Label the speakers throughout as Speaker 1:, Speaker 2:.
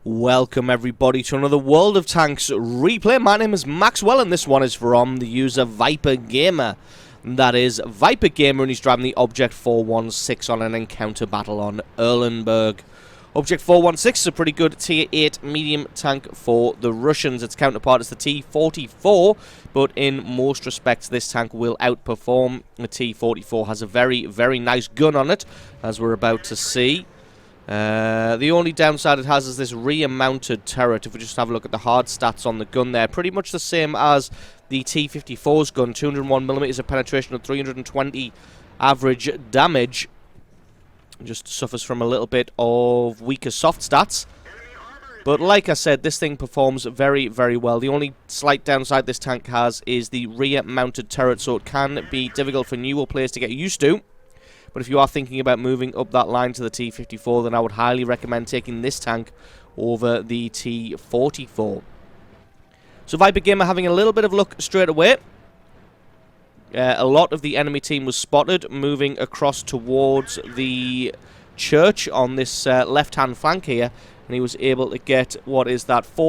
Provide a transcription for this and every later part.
Speaker 1: Welcome everybody to another World of Tanks replay. My name is Maxwell and this one is from the user Viper Gamer. That is Viper Gamer, and he's driving the Obj.416 on an encounter battle on Erlenberg. Obj.416 is a pretty good tier 8 medium tank for the Russians. Its counterpart is the T-44, but in most respects this tank will outperform. The T-44 has a very, very nice gun on it, as we're about to see. The only downside it has is this rear-mounted turret. If we just have a look at the hard stats on the gun there, pretty much the same as the T-54's gun. 201mm of penetration and 320 average damage. Just suffers from a little bit of weaker soft stats. But like I said, this thing performs very, very well. The only slight downside this tank has is the rear-mounted turret, so it can be difficult for newer players to get used to. But if you are thinking about moving up that line to the T-54, then I would highly recommend taking this tank over the T-44. So Viper Gamer having a little bit of luck straight away. A lot of the enemy team was spotted moving across towards the church on this left-hand flank here. And he was able to get, 4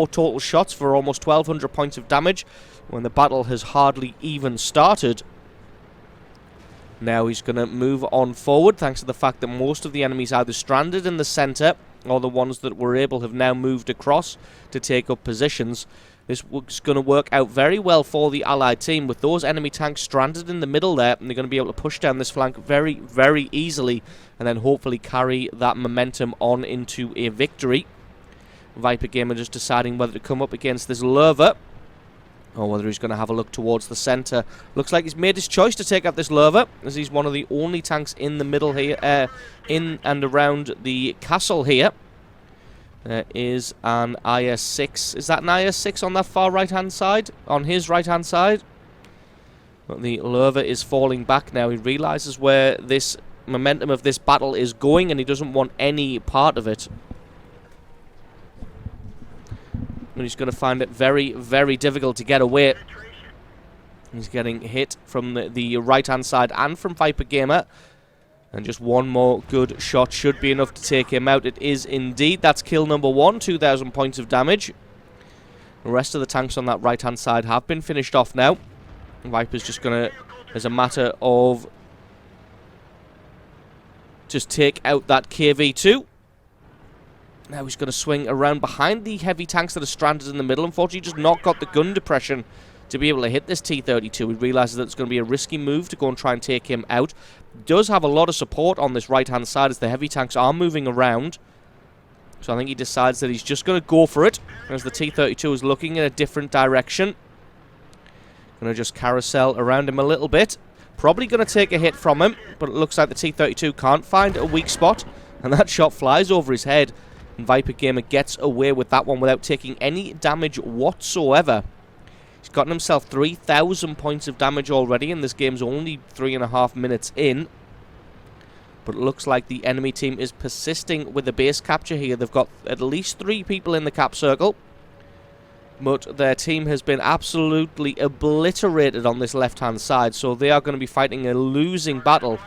Speaker 1: total shots for almost 1,200 points of damage when the battle has hardly even started. Now he's going to move on forward, thanks to the fact that most of the enemies either stranded in the centre, or the ones that were able have now moved across to take up positions. This is going to work out very well for the Allied team, with those enemy tanks stranded in the middle there, and they're going to be able to push down this flank very, very easily, and then hopefully carry that momentum on into a victory. Viper Gamer just deciding whether to come up against this Lurver, or whether he's going to have a look towards the centre. Looks like he's made his choice to take out this Lurver, as he's one of the only tanks in the middle here, in and around the castle here. There is an IS-6. Is that an IS-6 on that far right-hand side? On his right-hand side? But the Lurver is falling back now. He realises where this momentum of this battle is going, and he doesn't want any part of it. And he's going to find it very, very difficult to get away. He's getting hit from the right-hand side and from Viper Gamer. And just one more good shot should be enough to take him out. It is indeed. That's kill number 1, 2,000 points of damage. The rest of the tanks on that right-hand side have been finished off now. Viper's just going to, as a matter of, just take out that KV-2. Now he's going to swing around behind the heavy tanks that are stranded in the middle. Unfortunately, just not got the gun depression to be able to hit this T-32. He realises that it's going to be a risky move to go and try and take him out. Does have a lot of support on this right-hand side as the heavy tanks are moving around. So I think he decides that he's just going to go for it, as the T-32 is looking in a different direction. Going to just carousel around him a little bit. Probably going to take a hit from him, but it looks like the T-32 can't find a weak spot, and that shot flies over his head. And Viper Gamer gets away with that one without taking any damage whatsoever. He's gotten himself 3,000 points of damage already, and this game's only 3.5 minutes in. But it looks like the enemy team is persisting with the base capture here. They've got at least 3 people in the cap circle, but their team has been absolutely obliterated on this left-hand side, so they are going to be fighting a losing battle.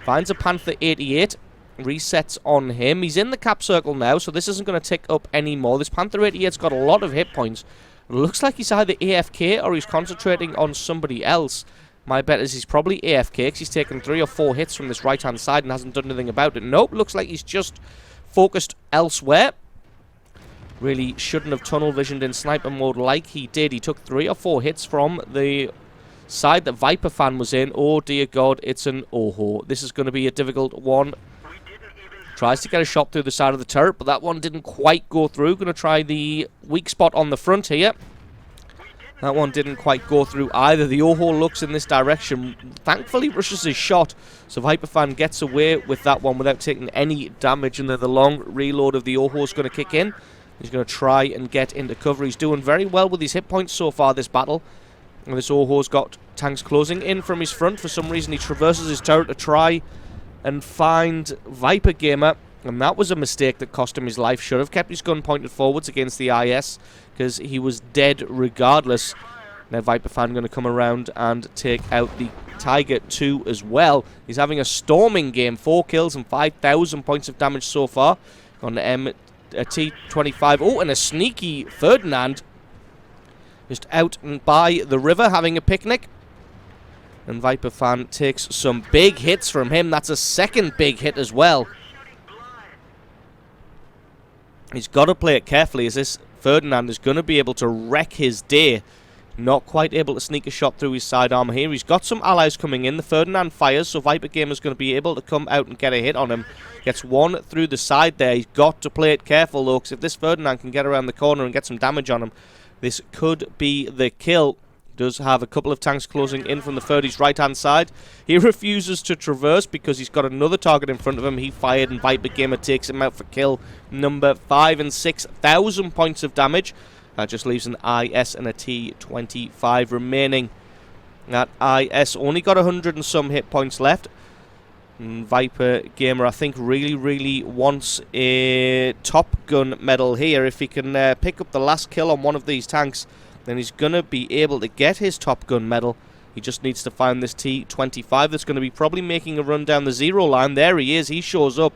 Speaker 1: Finds a Panther 88. Resets on him. He's in the cap circle now, so this isn't going to tick up anymore. This Panther 88's got a lot of hit points. It looks like he's either AFK or he's concentrating on somebody else. My bet is he's probably AFK because he's taken 3 or 4 hits from this right-hand side and hasn't done anything about it. Nope, looks like he's just focused elsewhere. Really shouldn't have tunnel visioned in sniper mode like he did. He took 3 or 4 hits from the side that Viper Fan was in. Oh dear God, it's an oh-ho. This is going to be a difficult one. Tries to get a shot through the side of the turret, but that one didn't quite go through. Going to try the weak spot on the front here. That one didn't quite go through either. The Oho looks in this direction. Thankfully rushes his shot, so Viperfan gets away with that one without taking any damage, and then the long reload of the Oho is going to kick in. He's going to try and get into cover. He's doing very well with his hit points so far this battle. And this Oho's got tanks closing in from his front. For some reason he traverses his turret to try and find Viper Gamer, and that was a mistake that cost him his life. Should have kept his gun pointed forwards against the IS, because he was dead regardless. Now Viper Fan going to come around and take out the Tiger 2 as well. He's having a storming game. 4 kills and 5,000 points of damage so far. On a T25. Oh, and a sneaky Ferdinand. Just out and by the river having a picnic. And Viper Fan takes some big hits from him. That's a second big hit as well. He's got to play it carefully, as this Ferdinand is going to be able to wreck his day. Not quite able to sneak a shot through his side armor here. He's got some allies coming in. The Ferdinand fires, so Viper Gamer's going to be able to come out and get a hit on him. Gets one through the side there. He's got to play it careful, though, because if this Ferdinand can get around the corner and get some damage on him, this could be the kill. Does have a couple of tanks closing in from the Ferdy's right-hand side. He refuses to traverse because he's got another target in front of him. He fired, and Viper Gamer takes him out for kill number 5 and 6,000 points of damage. That just leaves an IS and a T25 remaining. That IS only got 100 and some hit points left. And Viper Gamer, I think, really wants a Top Gun medal here. If he can pick up the last kill on one of these tanks, then he's going to be able to get his Top Gun medal. He just needs to find this T25 that's going to be probably making a run down the 0 line. There he is. He shows up.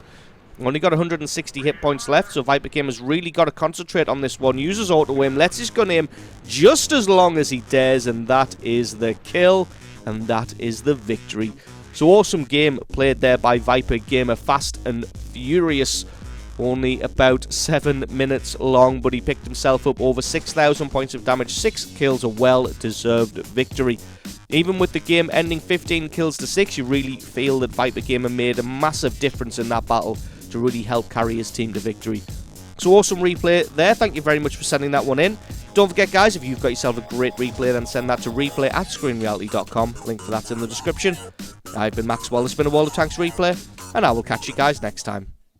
Speaker 1: Only got 160 hit points left, so Viper Gamer's really got to concentrate on this one. Uses auto-aim, lets his gun aim just as long as he dares, and that is the kill, and that is the victory. So awesome game played there by Viper Gamer. Fast and furious. Only about 7 minutes long, but he picked himself up over 6,000 points of damage. 6 kills, a well-deserved victory. Even with the game ending 15 kills to 6, you really feel that Viper Gamer made a massive difference in that battle to really help carry his team to victory. So awesome replay there. Thank you very much for sending that one in. Don't forget, guys, if you've got yourself a great replay, then send that to replay@screenreality.com. Link for that's in the description. I've been Maxwell. It's been a World of Tanks replay, and I will catch you guys next time.